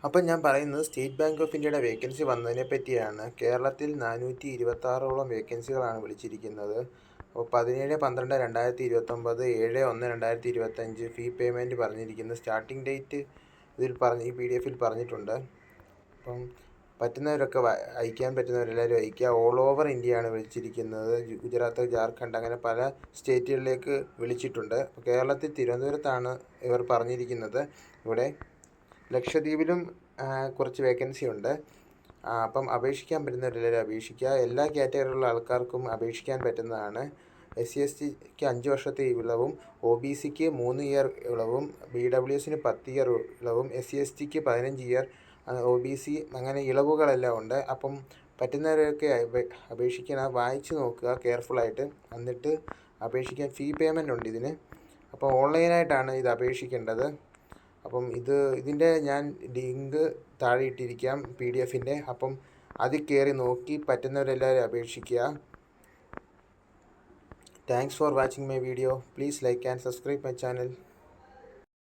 അപ്പം ഞാൻ പറയുന്നത് സ്റ്റേറ്റ് ബാങ്ക് ഓഫ് ഇന്ത്യയുടെ വേക്കൻസി വന്നതിനെ പറ്റിയാണ്. കേരളത്തിൽ 426ഓളം വേക്കൻസികളാണ് വിളിച്ചിരിക്കുന്നത്. അപ്പോൾ 17/12/2029, 7/1/2025 ഫീ പേയ്മെൻറ്റ് പറഞ്ഞിരിക്കുന്നത്. സ്റ്റാർട്ടിംഗ് ഡേറ്റ് ഈ PDF-ൽ പറഞ്ഞിട്ടുണ്ട്. അപ്പം പറ്റുന്നവരൊക്കെ അയക്കാൻ പറ്റുന്നവരെല്ലാവരും അയക്കുക. ഓൾ ഓവർ ഇന്ത്യയാണ് വിളിച്ചിരിക്കുന്നത്. ഗുജറാത്ത്, ജാർഖണ്ഡ് അങ്ങനെ പല സ്റ്റേറ്റുകളിലേക്ക് വിളിച്ചിട്ടുണ്ട്. കേരളത്തിൽ തിരുവനന്തപുരത്താണ് ഇവർ പറഞ്ഞിരിക്കുന്നത്. ഇവിടെ ലക്ഷദ്വീപിലും കുറച്ച് വേക്കൻസി ഉണ്ട്. അപ്പം അപേക്ഷിക്കാൻ പറ്റുന്നവരെല്ലാവരും അപേക്ഷിക്കുക. എല്ലാ കാറ്റഗറിയിലുള്ള ആൾക്കാർക്കും അപേക്ഷിക്കാൻ പറ്റുന്നതാണ്. SC/STക്ക് 5 വർഷത്തെ ഇളവും, OBCക്ക് 3 ഇയർ ഇളവും, BWSന് 10 ഇയർ ഇളവും, SC/STക്ക് 15 ഇയർ, OBC അങ്ങനെ ഇളവുകളെല്ലാം ഉണ്ട്. അപ്പം പറ്റുന്നവരൊക്കെ അപേക്ഷിക്കണം. വായിച്ച് നോക്കുക കെയർഫുള്ളായിട്ട്, എന്നിട്ട് അപേക്ഷിക്കാൻ. ഫീ പേയ്മെൻ്റ് ഉണ്ട് ഇതിന്. അപ്പോൾ ഓൺലൈനായിട്ടാണ് ഇത് അപേക്ഷിക്കേണ്ടത്. അപ്പം ഇതിൻ്റെ ഞാൻ ലിങ്ക് താഴെ ഇട്ടിരിക്കാം PDF-ൻ്റെ. അപ്പം അതിൽ കയറി നോക്കി പറ്റുന്നവരെല്ലാവരും അപേക്ഷിക്കുക. Thanks for watching my video. Please like and subscribe my channel.